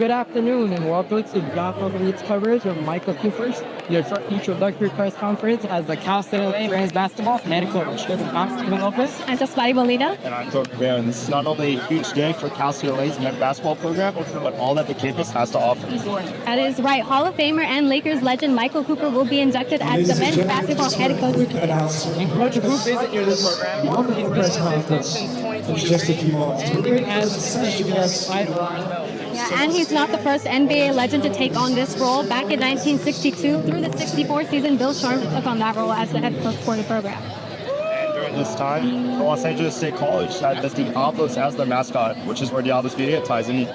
Good afternoon and welcome to Diablo Elite's coverage of Michael Cooper's your introductory press conference as the Cal State LA Rams basketball head coach. I'm Steven Lopez. I'm Josvati Molina. And I'm Jordan Rivera. This is not only a huge day for Cal State LA's men's basketball program, but all that the campus has to offer. That is right. Hall of Famer and Lakers legend Michael Cooper will be inducted as the men's basketball head coach. And Coach Coop isn't new to the program. He's been consistent since 2022 and has a CBS title as well. Yeah, and he's not the first NBA legend to take on this role. Back in 1962 through the 64 season, Bill Sharman took on that role as the head coach for the program. And during this time, the Los Angeles State College had the Diablos as their mascot, which is where Diablos Media ties in.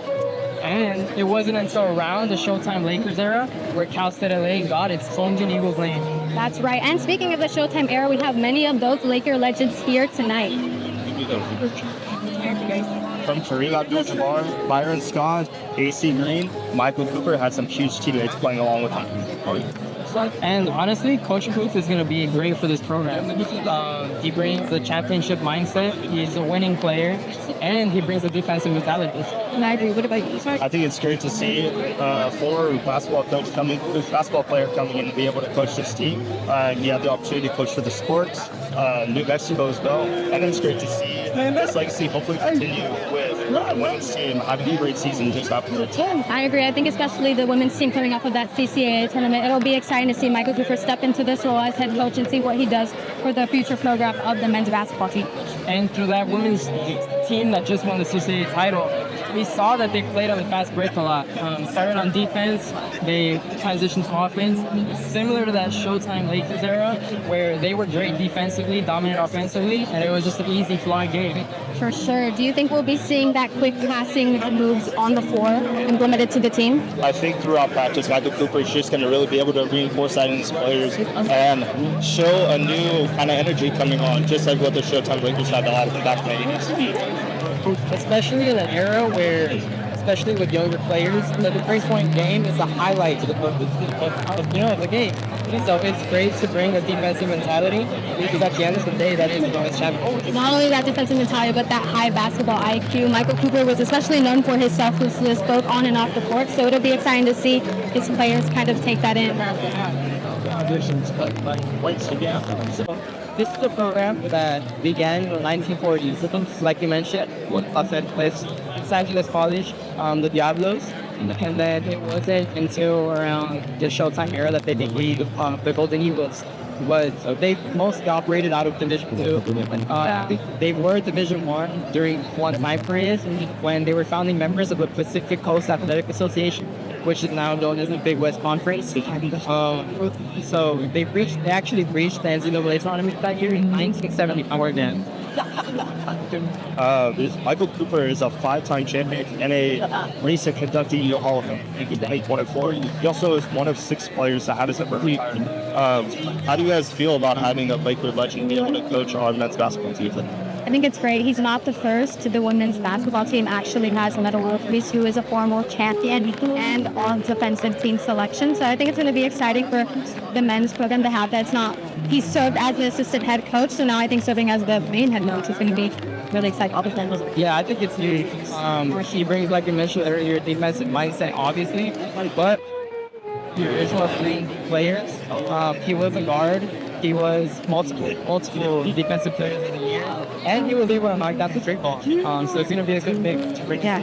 And it wasn't until around the Showtime Lakers era where Cal State LA got its Golden Eagles name. That's right. And speaking of the Showtime era, we have many of those Laker legends here tonight. From Kareem Abdul-Jabbar, Byron Scott, AC Green, Michael Cooper had some huge teammates playing along with him. And honestly, Coach Coop is going to be great for this program. He brings the championship mindset. He's a winning player, and he brings a defensive mentality. And I agree. What about you? I think it's great to see a former basketball player coming in and be able to coach this team. He had the opportunity to coach for the Sports, New Mexico as well, and it's great to see this legacy hopefully continue with the women's team having a great season just after the team. I agree. I think especially the women's team coming off of that CCAA tournament, it'll be exciting to see Michael Cooper step into this role as head coach and see what he does for the future program of the men's basketball team. And through that women's team that just won the CCAA title, we saw that they played on the fast break a lot. Started on defense, they transitioned to offense, similar to that Showtime Lakers era, where they were great defensively, dominant offensively, and it was just an easy flowing game. For sure. Do you think we'll be seeing that quick passing moves on the floor implemented to the team? I think throughout practice, Michael Cooper is just going to really be able to reinforce that in his players and show a new kind of energy coming on, just like what the Showtime Lakers had back in the 80s. Especially in an era where, especially with younger players, the three-point game is the highlight of the game. So it's great to bring a defensive mentality because at the end of the day, that is the best champion. Not only that defensive mentality, but that high basketball IQ. Michael Cooper was especially known for his selflessness both on and off the court, so it'll be exciting to see his players kind of take that in. So this is a program that began in the 1940s, like you mentioned, with Los Angeles College, the Diablos. And then it wasn't until around the Showtime era that they became the Golden Eagles. So they mostly operated out of Division 2. They were Division 1 during one of my periods when they were founding members of the Pacific Coast Athletic Association, which is now known as the Big West Conference. So they actually reached the NCAA tournament that year in 1974 then. Michael Cooper is a 5-time champion and a recent Kentucky Hall of Fame in 2024. He also is one of 6 players that had his ever retired. How do you guys feel about having a Laker legend be able to coach our men's basketball team? I think it's great. He's not the first. The women's basketball team actually has Metta World-Peace, who is a former champion and on defensive team selection. So I think it's going to be exciting for the men's program to have that. He served as the assistant head coach, so now I think serving as the main head coach is going to be really exciting. Yeah, I think it's huge. He brings, like you mentioned earlier, defensive mindset, obviously, but the original 3 players. He was a guard. He was multiple defensive players of the year, and he was able to knock down the straight ball. So it's going to be a good thing to bring. Yeah,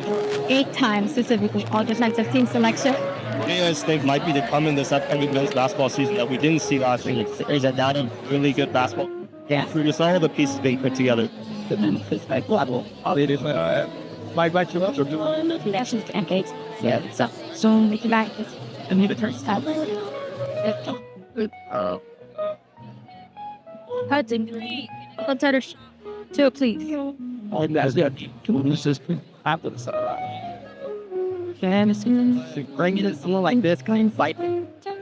8 times specifically all defensive team selection. What do you guys think might be to come in this upcoming men's basketball season that we didn't see last year? Is that not a really good basketball? Yeah. Through just all the pieces being put together. My bachelor. Yeah. So make it back. I need to turn step. Hudson, let's 2, please. Bring it someone like this kind of fight.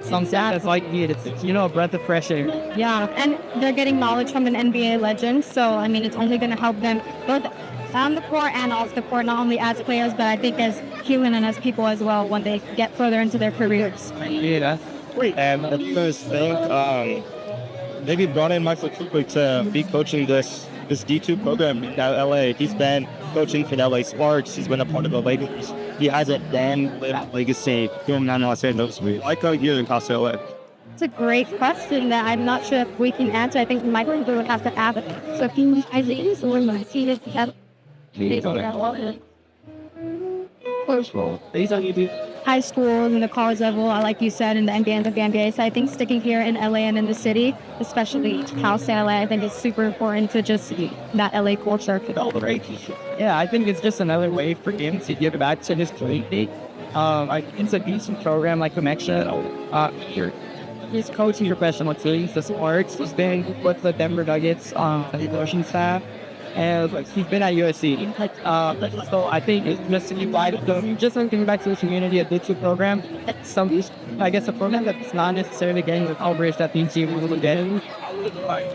Some status like it's a breath of fresh air. Yeah, and they're getting knowledge from an NBA legend, so I mean it's only going to help them both on the court and off the court, not only as players, but I think as human and as people as well when they get further into their careers. Yeah. And I just think maybe brought in Michael Cooper to be coaching this D2 program in LA. He's been coaching for LA Sparks. He's been a part of the Lakers he has a damn legacy going on in Los Angeles. I can't hear in Casa LA. It's a great question that I'm not sure if we can answer. I think Michael would have to ask it. So if you, I think it's the one that I see this, These are you. high school and the college level, like you said, in the NBA and the NBA. So I think sticking here in LA and in the city, especially Cal State LA, I think it's super important to just see that LA culture. Yeah, I think it's just another way for him to give back to his community. It's a decent program, like you mentioned. He's coaching professional teams, the sports. He's been with the Denver Nuggets the coaching staff. And he's been at USC. So I think it's just to be wide. So just giving back to the community, a D2 program. I guess a program that's not necessarily getting the coverage that the team will get.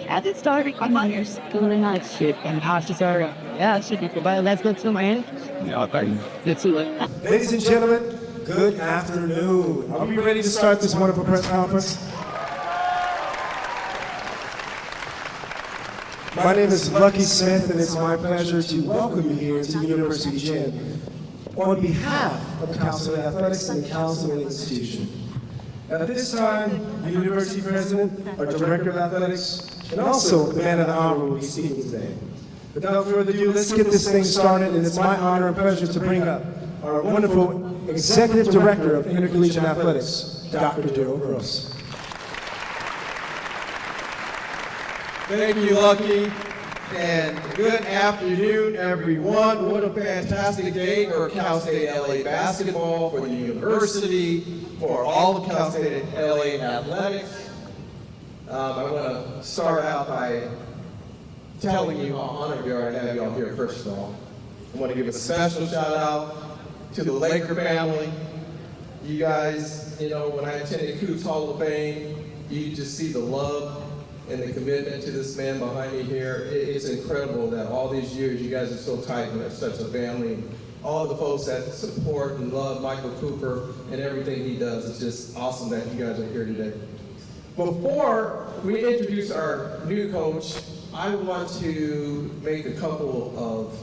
As it started, I'm on your school and not shit. And how to start, yeah, it should be cool. But let's go to my end. Ladies and gentlemen, good afternoon. Are we ready to start this wonderful press conference? My name is Lucky Smith, and it's my pleasure to welcome you here to University Gym on behalf of the Council of Athletics and the Council of Institution. At this time, the University President, our Director of Athletics, and also the man of the hour will be speaking today. Without further ado, let's get this thing started, and it's my honor and pleasure to bring up our wonderful Executive Director of Intercollegiate Athletics, Dr. Daryl Gross. Thank you, Lucky, and good afternoon, everyone. What a fantastic day for Cal State LA basketball, for the university, for all of Cal State LA athletics. I want to start out by telling you how honored we are to have you all here, first of all. I want to give a special shout out to the Laker family. You guys, when I attended Coops Hall of Fame, you just see the love and the commitment to this man behind me here. It's incredible that all these years you guys are so tight and have such a family. All of the folks that support and love Michael Cooper and everything he does, it's just awesome that you guys are here today. Before we introduce our new coach, I want to make a couple of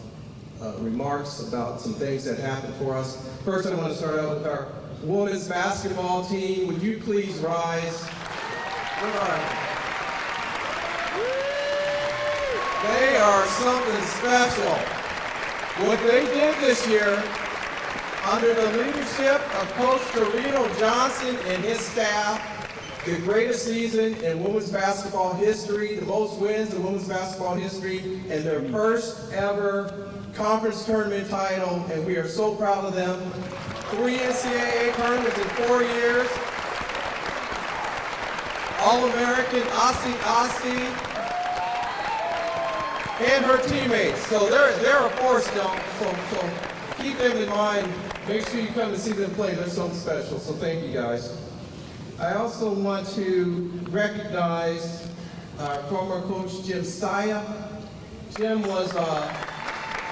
remarks about some things that happened for us. First, I want to start out with our women's basketball team. Would you please rise? They are something special. What they did this year, under the leadership of Coach Torino Johnson and his staff, the greatest season in women's basketball history, the most wins in women's basketball history, and their first ever conference tournament title, and we are so proud of them. 3 NCAA tournaments in 4 years. All-American Asti and her teammates. So they're a force now. So keep them in mind. Make sure you come to see them play. They're so special. So thank you guys. I also want to recognize our former coach Jim Staya. Jim was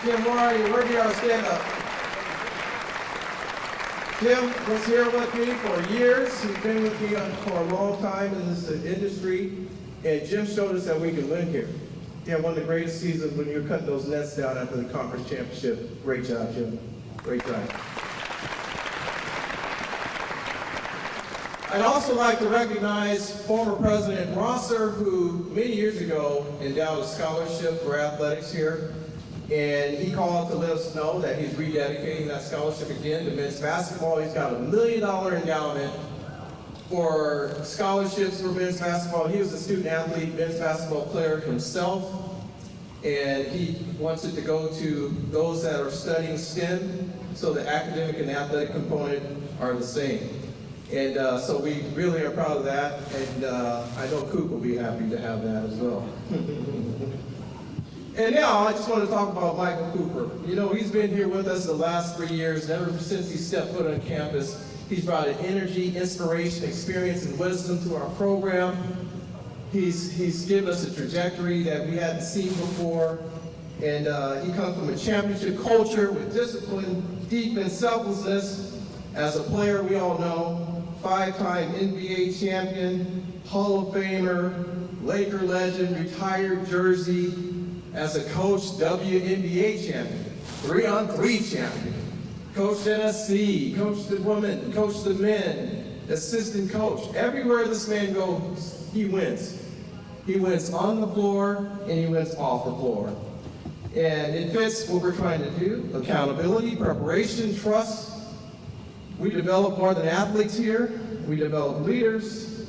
Jim, where do you stand up? Jim was here with me for years. He's been with me for a long time in this industry, and Jim showed us that we can win here. Yeah, one of the greatest seasons when you cut those nets down after the conference championship. Great job, Jim. Great job. I'd also like to recognize former President Rosser, who many years ago endowed a scholarship for athletics here. And he called to let us know that he's rededicating that scholarship again to men's basketball. He's got $1 million endowment for scholarships for men's basketball. He was a student athlete, men's basketball player himself. And he wants it to go to those that are studying STEM, so the academic and athletic component are the same. And so we really are proud of that. And I know Coop will be happy to have that as well. And now I just want to talk about Michael Cooper. You know, he's been here with us the last 3 years, and ever since he stepped foot on campus. He's brought an energy, inspiration, experience, and wisdom to our program. He's given us a trajectory that we hadn't seen before. And he comes from a championship culture with discipline, deep and selflessness. As a player, we all know, 5-time NBA champion, Hall of Famer, Laker legend, retired Jersey. As a coach, WNBA champion, 3-on-3 champion, coached NSC, coached the women, coached the men, assistant coach. Everywhere this man goes, he wins. He wins on the floor and he wins off the floor. And it fits what we're trying to do: accountability, preparation, trust. We develop more than athletes here. We develop leaders.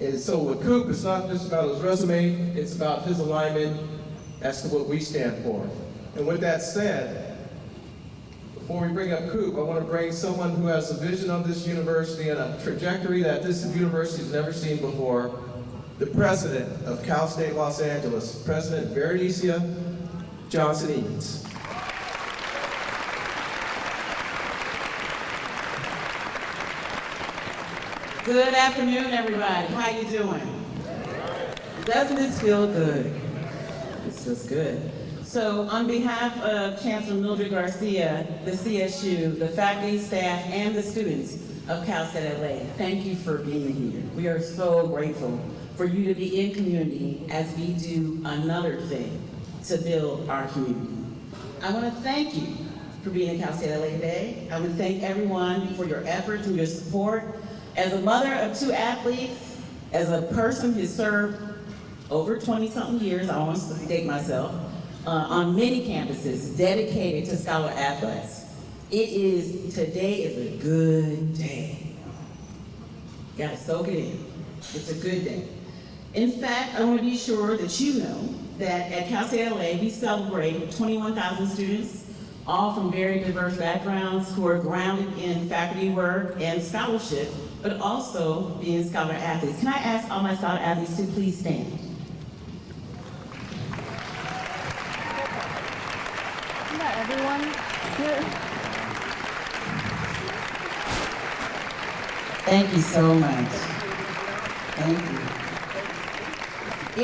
And so with Coop, it's not just about his resume, it's about his alignment as to what we stand for. And with that said, before we bring up Coop, I want to bring someone who has a vision of this university and a trajectory that this university has never seen before: the president of Cal State Los Angeles, President Berenicia Johnson-Eads. Good afternoon, everybody. How you doing? Doesn't this feel good? This feels good. So on behalf of Chancellor Mildred Garcia, the CSU, the faculty, staff, and the students of Cal State LA, thank you for being here. We are so grateful for you to be in community as we do another thing to build our community. I want to thank you for being in Cal State LA today. I want to thank everyone for your efforts and your support. As a mother of 2 athletes, as a person who served over 20-something years, I almost date myself, on many campuses dedicated to scholar athletes, today is a good day. Gotta soak it in. It's a good day. In fact, I want to be sure that you know that at Cal State LA, we celebrate 21,000 students, all from very diverse backgrounds, who are grounded in faculty work and scholarship, but also being scholar athletes. Can I ask all my scholar athletes to please stand? Isn't that everyone here? Thank you so much. Thank you.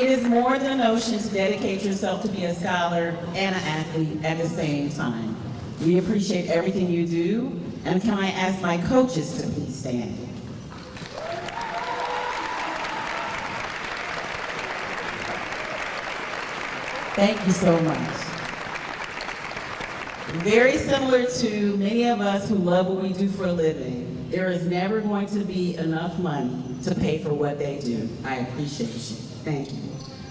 It is more than a notion to dedicate yourself to be a scholar and an athlete at the same time. We appreciate everything you do, and can I ask my coaches to please stand? Thank you so much. Very similar to many of us who love what we do for a living, there is never going to be enough money to pay for what they do. I appreciate you. Thank you.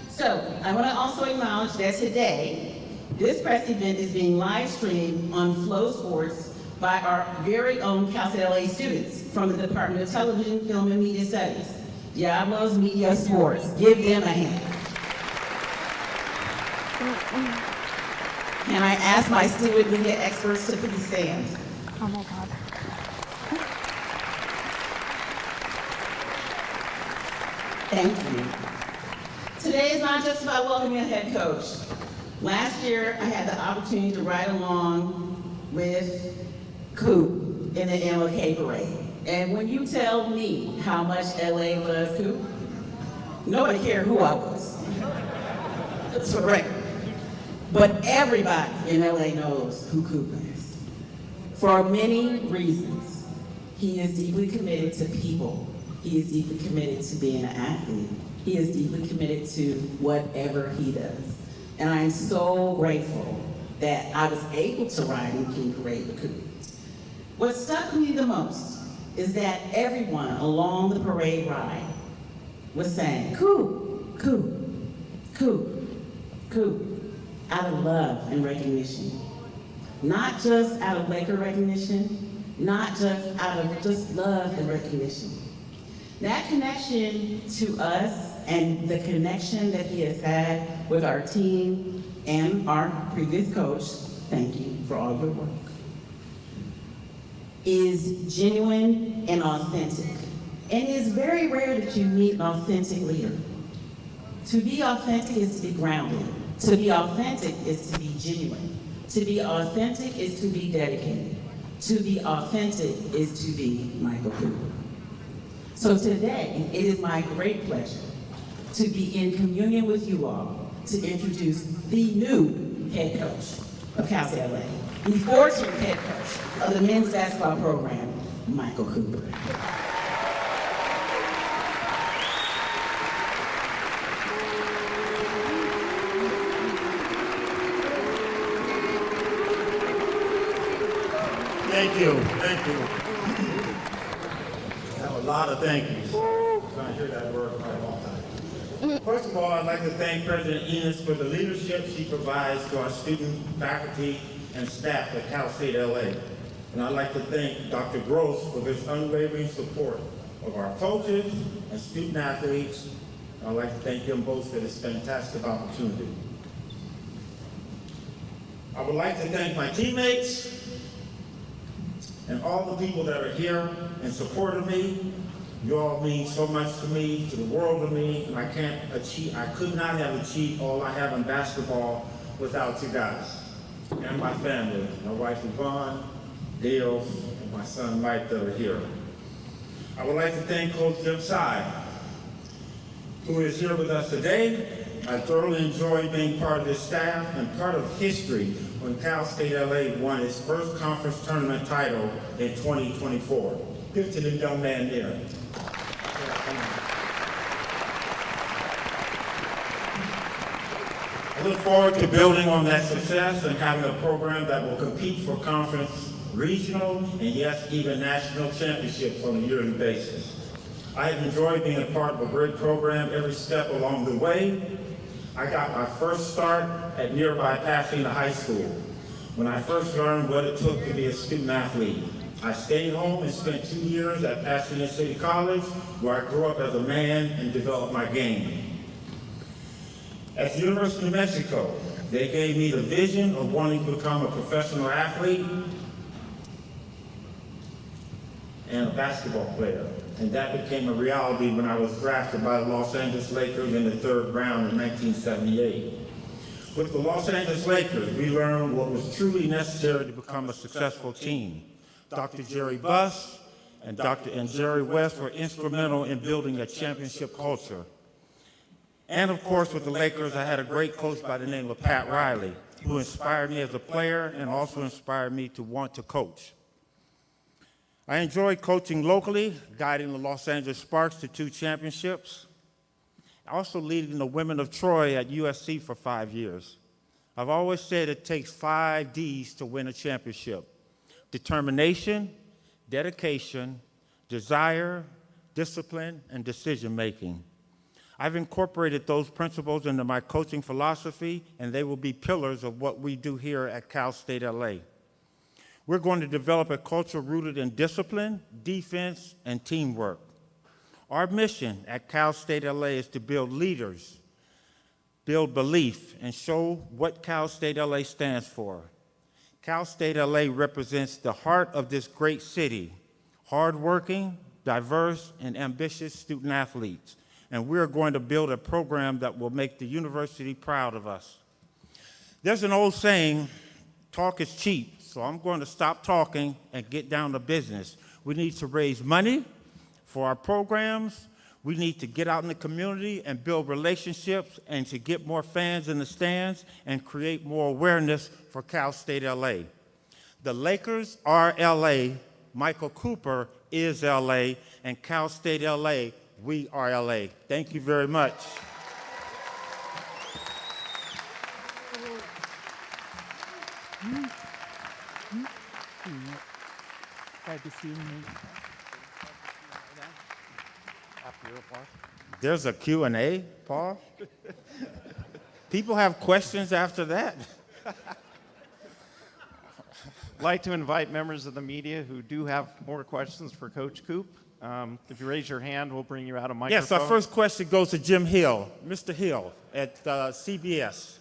So I want to also acknowledge that today, this press event is being live streamed on Flow Sports by our very own Cal State LA students from the Department of Television, Film, and Media Studies, Diablos Media Sports. Give them a hand. Can I ask my student media experts to please stand? Oh my God. Thank you. Today is not just about welcoming a head coach. Last year, I had the opportunity to ride along with Coop in the MLK parade. And when you tell me how much LA loves Coop, nobody cared who I was. That's for the record. But everybody in LA knows who Coop is. For many reasons. He is deeply committed to people. He is deeply committed to being an athlete. He is deeply committed to whatever he does. And I am so grateful that I was able to ride in King Parade with Coop. What stuck me the most is that everyone along the parade ride was saying, Coop, Coop, Coop, Coop, out of love and recognition. Not just out of Laker recognition, not just out of just love and recognition. That connection to us and the connection that he has had with our team and our previous coach, thank you for all your work, is genuine and authentic. And it is very rare that you meet an authentic leader. To be authentic is to be grounded. To be authentic is to be genuine. To be authentic is to be dedicated. To be authentic is to be Michael Cooper. So today, it is my great pleasure to be in communion with you all to introduce the new head coach of Cal State LA, the 14th head coach of the men's basketball program, Michael Cooper. Thank you. Thank you. I have a lot of thank yous. I'm going to hear that word for a long time. First of all, I'd like to thank President Enos for the leadership she provides to our student, faculty, and staff at Cal State LA. And I'd like to thank Dr. Gross for his unwavering support of our coaches and student athletes. I'd like to thank them both for this fantastic opportunity. I would like to thank my teammates and all the people that are here in support of me. You all mean so much to me, to the world of me, and I could not have achieved all I have in basketball without you guys and my family, my wife Yvonne, Dale, and my son Mike that are here. I would like to thank Coach Jim Tsai, who is here with us today. I thoroughly enjoyed being part of this staff and part of history when Cal State LA won its first conference tournament title in 2024. Good to the young man there. I look forward to building on that success and having a program that will compete for conference, regional, and yes, even national championships on a yearly basis. I have enjoyed being a part of a great program every step along the way. I got my first start at nearby Pasadena High School when I first learned what it took to be a student athlete. I stayed home and spent 2 years at Pasadena City College, where I grew up as a man and developed my game. At the University of New Mexico, they gave me the vision of wanting to become a professional athlete and a basketball player. And that became a reality when I was drafted by the Los Angeles Lakers in the 3rd round in 1978. With the Los Angeles Lakers, we learned what was truly necessary to become a successful team. Dr. Jerry Buss and Jerry West were instrumental in building a championship culture. And of course, with the Lakers, I had a great coach by the name of Pat Riley, who inspired me as a player and also inspired me to want to coach. I enjoyed coaching locally, guiding the Los Angeles Sparks to 2 championships, also leading the Women of Troy at USC for 5 years. I've always said it takes 5 Ds to win a championship: determination, dedication, desire, discipline, and decision-making. I've incorporated those principles into my coaching philosophy, and they will be pillars of what we do here at Cal State LA. We're going to develop a culture rooted in discipline, defense, and teamwork. Our mission at Cal State LA is to build leaders, build belief, and show what Cal State LA stands for. Cal State LA represents the heart of this great city: hardworking, diverse, and ambitious student athletes. And we're going to build a program that will make the university proud of us. There's an old saying, talk is cheap, so I'm going to stop talking and get down to business. We need to raise money for our programs. We need to get out in the community and build relationships and to get more fans in the stands and create more awareness for Cal State LA. The Lakers are LA, Michael Cooper is LA, and Cal State LA, we are LA. Thank you very much. There's a Q&A, Paul? People have questions after that? I'd like to invite members of the media who do have more questions for Coach Coop. If you raise your hand, we'll bring you out a microphone. Yes, our first question goes to Jim Hill, Mr. Hill at CBS.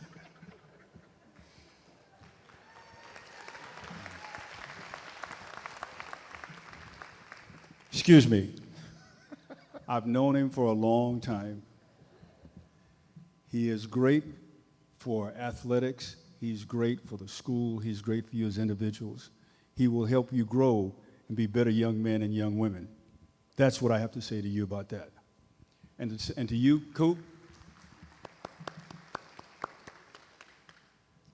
Excuse me. I've known him for a long time. He is great for athletics. He's great for the school. He's great for you as individuals. He will help you grow and be better young men and young women. That's what I have to say to you about that. And to you, Coop,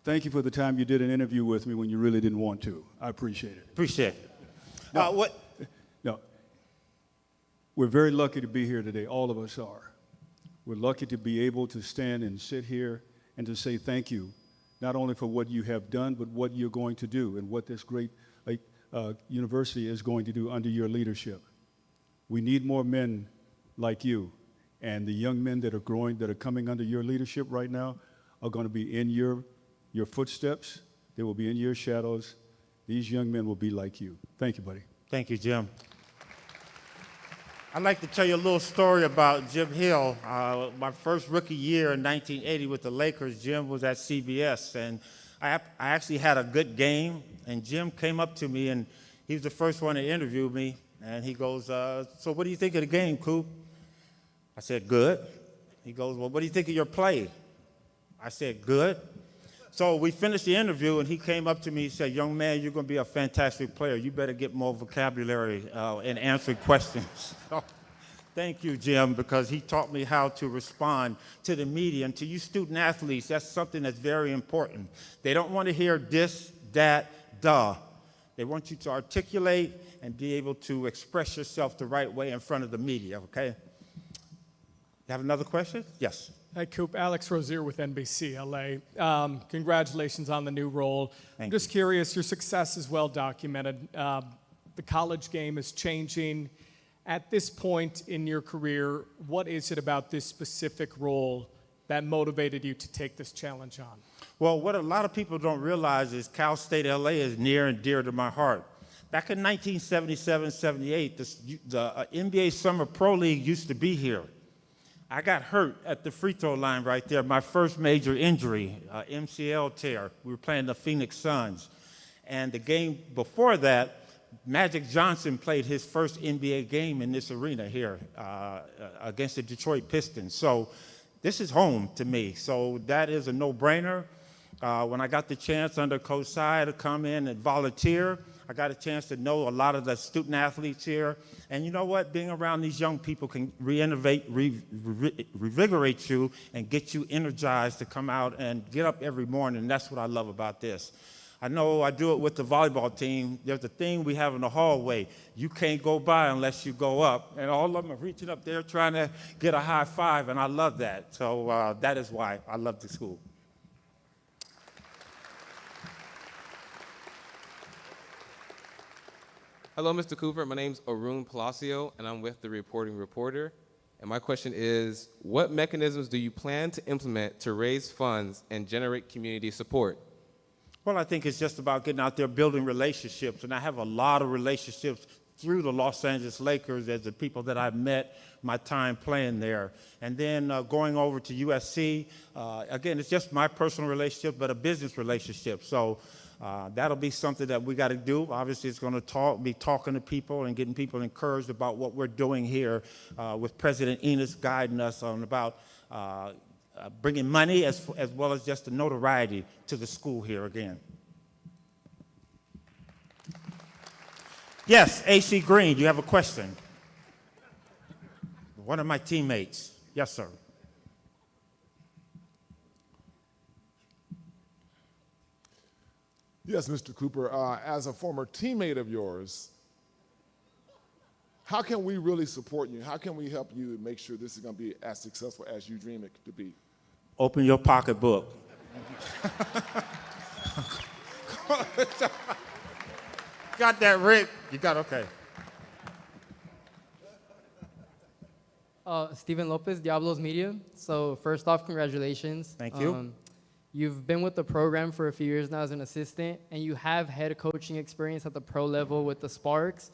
thank you for the time you did an interview with me when you really didn't want to. I appreciate it. Appreciate it. No, we're very lucky to be here today. All of us are. We're lucky to be able to stand and sit here and to say thank you, not only for what you have done, but what you're going to do and what this great university is going to do under your leadership. We need more men like you. And the young men that are growing, that are coming under your leadership right now, are going to be in your footsteps. They will be in your shadows. These young men will be like you. Thank you, buddy. Thank you, Jim. I'd like to tell you a little story about Jim Hill. My first rookie year in 1980 with the Lakers, Jim was at CBS, and I actually had a good game, and Jim came up to me, and he was the first one to interview me, and he goes, so what do you think of the game, Coop? I said, good. He goes, well, what do you think of your play? I said, good. So we finished the interview, and he came up to me and said, young man, you're going to be a fantastic player. You better get more vocabulary in answering questions. So, thank you, Jim, because he taught me how to respond to the media. And to you student athletes, that's something that's very important. They don't want to hear this, that, duh. They want you to articulate and be able to express yourself the right way in front of the media, okay? You have another question? Yes. Hi, Coop. Alex Rozier with NBC LA. Congratulations on the new role. I'm just curious, your success is well documented. The college game is changing. At this point in your career, what is it about this specific role that motivated you to take this challenge on? Well, what a lot of people don't realize is Cal State LA is near and dear to my heart. Back in 1977-78, the NBA Summer Pro League used to be here. I got hurt at the free throw line right there, my first major injury, MCL tear. We were playing the Phoenix Suns. And the game before that, Magic Johnson played his first NBA game in this arena here against the Detroit Pistons. So this is home to me. So that is a no-brainer. When I got the chance under Coach Sy to come in and volunteer, I got a chance to know a lot of the student athletes here. And you know what? Being around these young people can revigorate you and get you energized to come out and get up every morning. And that's what I love about this. I know I do it with the volleyball team. There's a thing we have in the hallway. You can't go by unless you go up. And all of them are reaching up there trying to get a high five, and I love that. So that is why I love the school. Hello, Mr. Cooper. My name's Arun Palacio, and I'm with the Reporting Reporter. And my question is, what mechanisms do you plan to implement to raise funds and generate community support? Well, I think it's just about getting out there, building relationships. And I have a lot of relationships through the Los Angeles Lakers as the people that I've met my time playing there. And then going over to USC, again, it's just my personal relationship, but a business relationship. So that'll be something that we got to do. Obviously, it's going to be talking to people and getting people encouraged about what we're doing here with President Enos guiding us on about bringing money as well as just the notoriety to the school here again. Yes, AC Green, you have a question? One of my teammates. Yes, sir. Yes, Mr. Cooper, as a former teammate of yours, how can we really support you? How can we help you make sure this is going to be as successful as you dream it to be? Open your pocketbook. Got that, Rick? You got, okay. Steven Lopez, Diablos Media. So first off, congratulations. Thank you. You've been with the program for a few years now as an assistant, and you have head coaching experience at the pro level with the Sparks.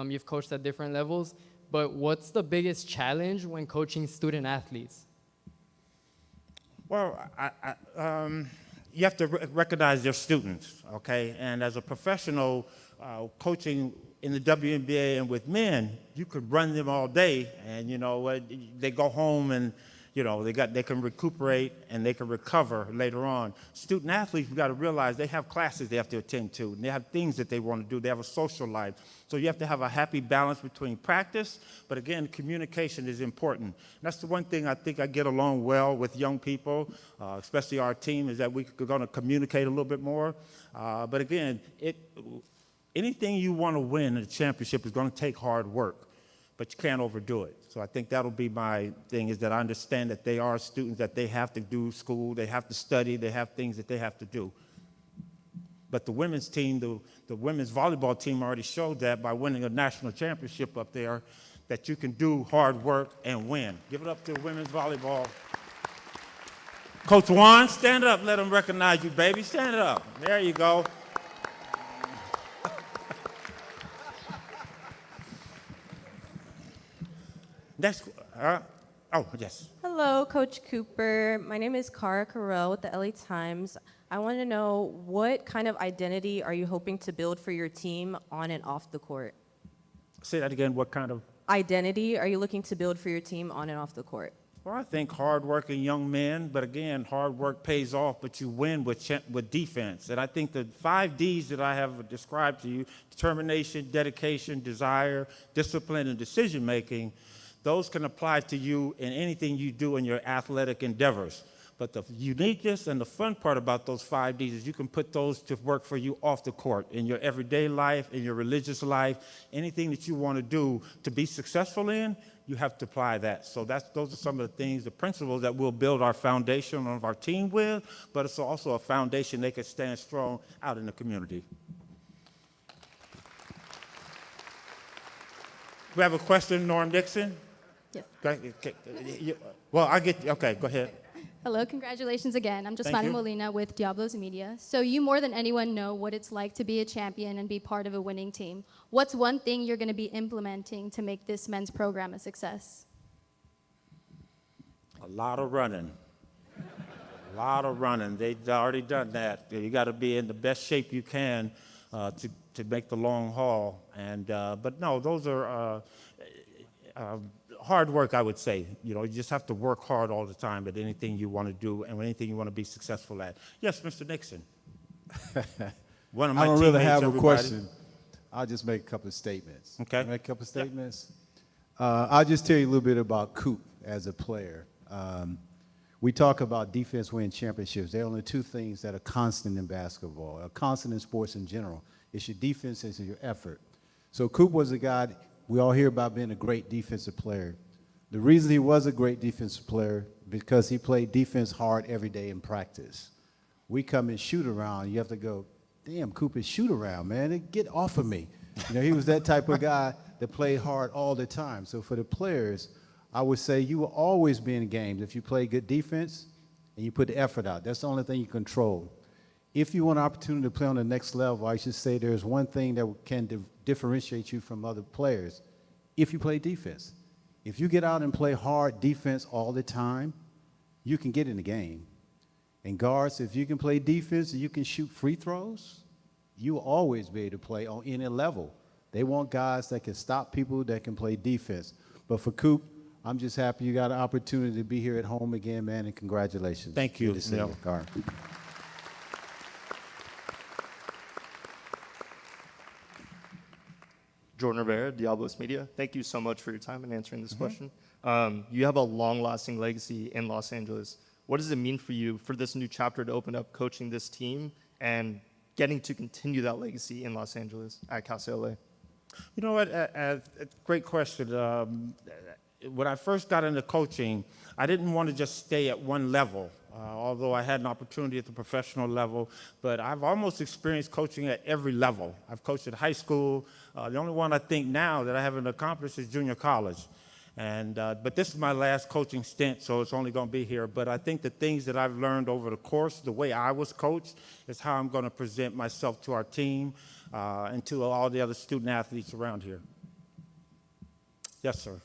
You've coached at different levels. But what's the biggest challenge when coaching student athletes? Well, you have to recognize your students, okay? And as a professional coaching in the WNBA and with men, you could run them all day, and you know they go home and you know they can recuperate and they can recover later on. Student athletes, you got to realize they have classes they have to attend to, and they have things that they want to do. They have a social life, so you have to have a happy balance between practice. But again, communication is important. And that's the one thing I think I get along well with young people, especially our team, is that we're going to communicate a little bit more. But again, anything you want to win in a championship is going to take hard work, but you can't overdo it. So I think that'll be my thing, is that I understand that they are students, that they have to do school, they have to study, they have things that they have to do. But the women's team, the women's volleyball team already showed that by winning a national championship up there, that you can do hard work and win. Give it up to women's volleyball. Coach Juan, stand up. Let them recognize you, baby. Stand up. There you go. Next. Oh, yes. Hello, Coach Cooper. My name is Cara Carell with the LA Times. I want to know, what kind of identity are you hoping to build for your team on and off the court? Say that again. What kind of Identity are you looking to build for your team on and off the court? Well, I think hardworking young men, but again, hard work pays off, but you win with defense. And I think the 5 Ds that I have described to you, determination, dedication, desire, discipline, and decision-making, those can apply to you in anything you do in your athletic endeavors. But the uniqueness and the fun part about those 5 Ds is you can put those to work for you off the court, in your everyday life, in your religious life, anything that you want to do to be successful in, you have to apply that. So those are some of the things, the principles that we'll build our foundation of our team with, but it's also a foundation they can stand strong out in the community. We have a question, Norm Dixon? Yes. Well, okay, go ahead. Hello, congratulations again. I'm just Thank Fanny you. Molina with Diablos Media. So you more than anyone know what it's like to be a champion and be part of a winning team. What's one thing you're going to be implementing to make this men's program a success? A lot of running. A lot of running. They've already done that. You got to be in the best shape you can to make the long haul. And but no, those are hard work, I would say. You know, you just have to work hard all the time at anything you want to do and anything you want to be successful at. Yes, Mr. Nixon. One of my I don't really teammates, have a everybody. question. I'll just make a couple of statements. Okay. Make a couple of statements. I'll just tell you a little bit about Coop as a player. We talk about defense winning championships. There are only 2 things that are constant in basketball, are constant in sports in general. It's your defense and it's your effort. So Coop was a guy, we all hear about being a great defensive player. The reason he was a great defensive player, because he played defense hard every day in practice. We come and shoot around, you have to go, damn, Coop is shoot around, man, get off of me. You know, he was that type of guy that played hard all the time. So for the players, I would say you will always be in games if you play good defense and you put the effort out. That's the only thing you control. If you want an opportunity to play on the next level, I should say there's one thing that can differentiate you from other players: if you play defense. If you get out and play hard defense all the time, you can get in the game. And guards, if you can play defense and you can shoot free throws, you will always be able to play on any level. They want guys that can stop people, that can play defense. But for Coop, I'm just happy you got an opportunity to be here at home again, man, and congratulations. Thank you, Good to see Neil. you, Gar. Jordan Rivera, Diablos Media. Thank you so much for your time and answering this question. You have a long-lasting legacy in Los Angeles. What does it mean for you for this new chapter to open up coaching this team and getting to continue that legacy in Los Angeles at Cal State LA? You know what? Great question. When I first got into coaching, I didn't want to just stay at one level, although I had an opportunity at the professional level. But I've almost experienced coaching at every level. I've coached at high school. The only one I think now that I haven't accomplished is junior college. But this is my last coaching stint, so it's only going to be here. But I think the things that I've learned over the course, the way I was coached, is how I'm going to present myself to our team and to all the other student athletes around here. Yes, sir.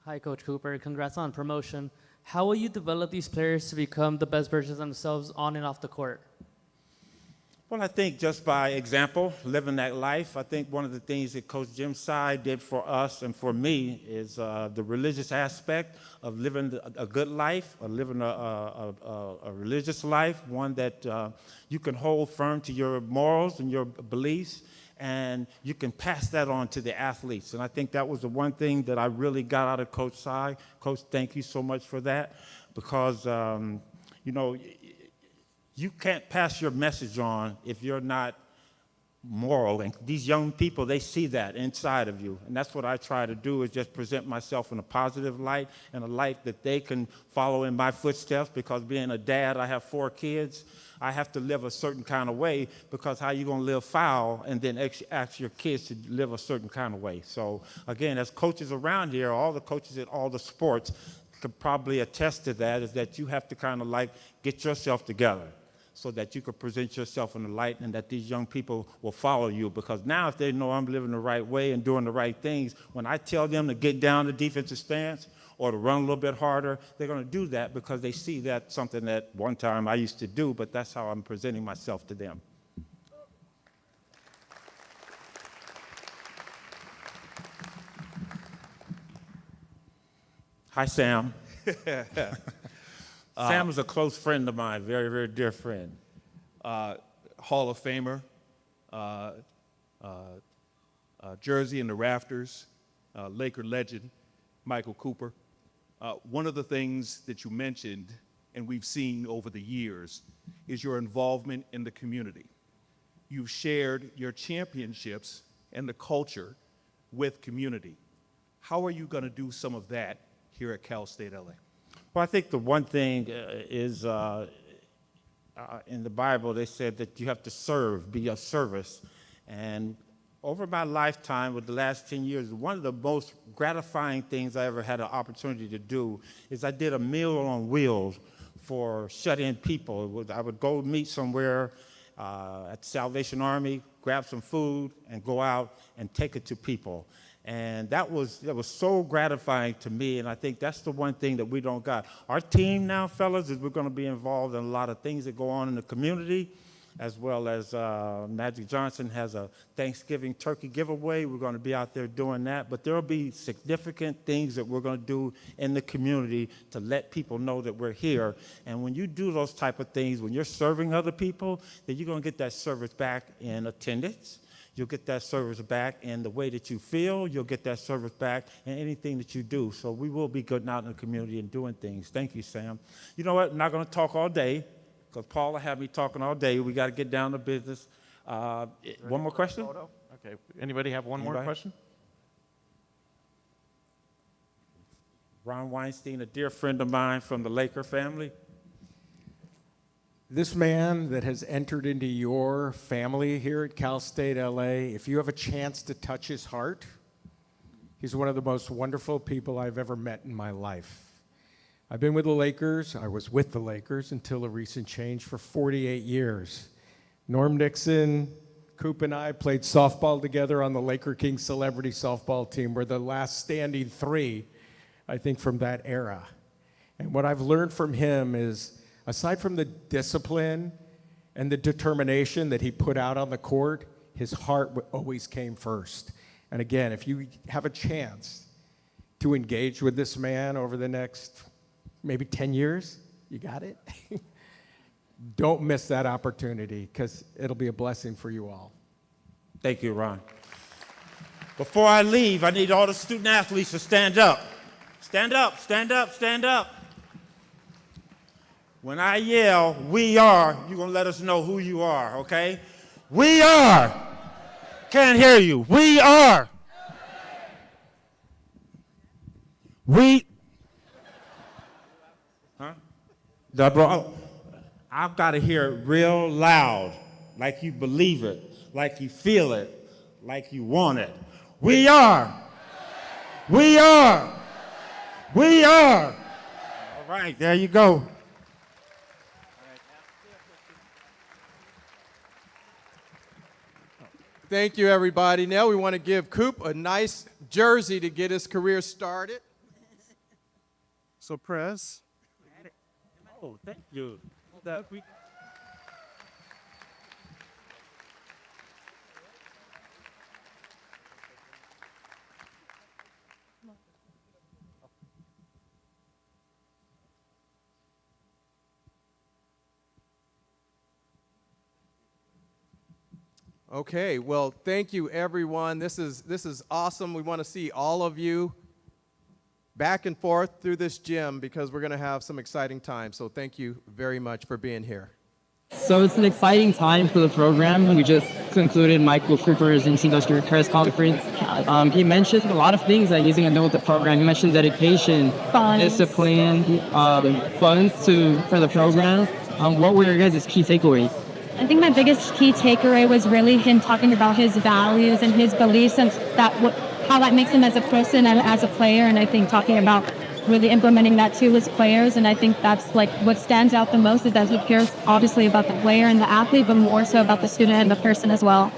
Hi, Coach Cooper. Congrats on promotion. How will you develop these players to become the best versions of themselves on and off the court? Well, I think just by example, living that life. I think one of the things that Coach Jim Sy did for us and for me is the religious aspect of living a good life, or living a religious life, one that you can hold firm to your morals and your beliefs, and you can pass that on to the athletes. And I think that was the one thing that I really got out of Coach Sy. Coach, thank you so much for that, because, you know, you can't pass your message on if you're not moral. And these young people, they see that inside of you. And that's what I try to do, is just present myself in a positive light, and a light that they can follow in my footsteps. Because being a dad, I have 4 kids. I have to live a certain kind of way, because how you going to live foul and then ask your kids to live a certain kind of way? So again, as coaches around here, all the coaches at all the sports could probably attest to that, is that you have to kind of like get yourself together so that you could present yourself in the light, and that these young people will follow you. Because now if they know I'm living the right way and doing the right things, when I tell them to get down the defensive stance or to run a little bit harder, they're going to do that, because they see that something that one time I used to do, but that's how I'm presenting myself to them. Hi, Sam. Sam is a close friend of mine, very, very dear friend. Hall of Famer, jersey in the rafters, Laker legend, Michael Cooper. One of the things that you mentioned, and we've seen over the years, is your involvement in the community. You've shared your championships and the culture with community. How are you going to do some of that here at Cal State LA? Well, I think the one thing is in the Bible, they said that you have to serve, be of service. And over my lifetime, with the last 10 years, one of the most gratifying things I ever had an opportunity to do is I did a Meal on Wheels for shut-in people. I would go meet somewhere at Salvation Army, grab some food, and go out and take it to people. And that was so gratifying to me, and I think that's the one thing that we don't got. Our team now, fellas, is we're going to be involved in a lot of things that go on in the community, as well as Magic Johnson has a Thanksgiving turkey giveaway. We're going to be out there doing that, but there will be significant things that we're going to do in the community to let people know that we're here. And when you do those type of things, when you're serving other people, then you're going to get that service back in attendance. You'll get that service back in the way that you feel. You'll get that service back in anything that you do. So we will be getting out in the community and doing things. Thank you, Sam. You know what? I'm not going to talk all day, because Paula had me talking all day. We got to get down to business. One more question? Okay. Anybody have one more question? Ron Weinstein, a dear friend of mine from the Laker family. This man that has entered into your family here at Cal State LA, if you have a chance to touch his heart, he's one of the most wonderful people I've ever met in my life. I've been with the Lakers. I was with the Lakers until a recent change for 48 years. Norm Nixon, Coop and I played softball together on the Laker Kings celebrity softball team. We're the last standing 3, I think, from that era. And what I've learned from him is, aside from the discipline and the determination that he put out on the court, his heart always came first. And again, if you have a chance to engage with this man over the next maybe 10 years, you got it? Don't miss that opportunity, because it'll be a blessing for you all. Thank you, Ron. Before I leave, I need all the student athletes to stand up. Stand up, stand up, stand up. When I yell, "We are," you're going to let us know who you are, okay? We are. Can't hear you. We are. We. Huh? I've got to hear it real loud, like you believe it, like you feel it, like you want it. We are. We are. We are. All right, there you go. Thank you, everybody. Now we want to give Coop a nice jersey to get his career started. So, Prez. Oh, thank you. Okay, well, thank you, everyone. This is awesome. We want to see all of you back and forth through this gym, because we're going to have some exciting times. So thank you very much for being here. So it's an exciting time for the program. We just concluded Michael Cooper's introductory press conference. He mentioned a lot of things that he's going to do with the program. He mentioned dedication, discipline, funds for the program. What were your guys' key takeaways? I think my biggest key takeaway was really him talking about his values and his beliefs and how that makes him as a person and as a player. And I think talking about really implementing that to his players. And I think that's like what stands out the most is that he cares obviously about the player and the athlete, but more so about the student and the person as well.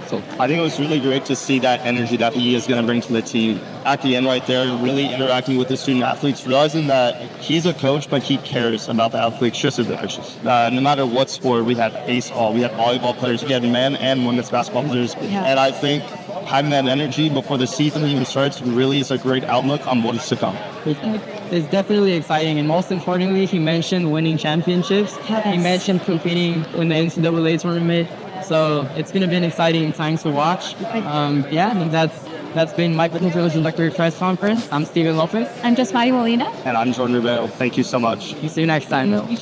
So I think it was really great to see that energy that he is going to bring to the team. At the end right there, really interacting with the student athletes, realizing that he's a coach, but he cares about the athletes just as much. No matter what sport, we had baseball, we had volleyball players, we had men and women's basketball players. Yeah. And I think having that energy before the season even starts really is a great outlook on what is to come. It's definitely exciting, and most importantly, he mentioned winning championships. He mentioned competing in the NCAA tournament. So it's going to be an exciting time to watch. And that's been Michael Cooper's introductory press conference. I'm Steven Lopez. I'm just Mari Molina. And I'm Jordan Rivero. Thank you so much. See you next time.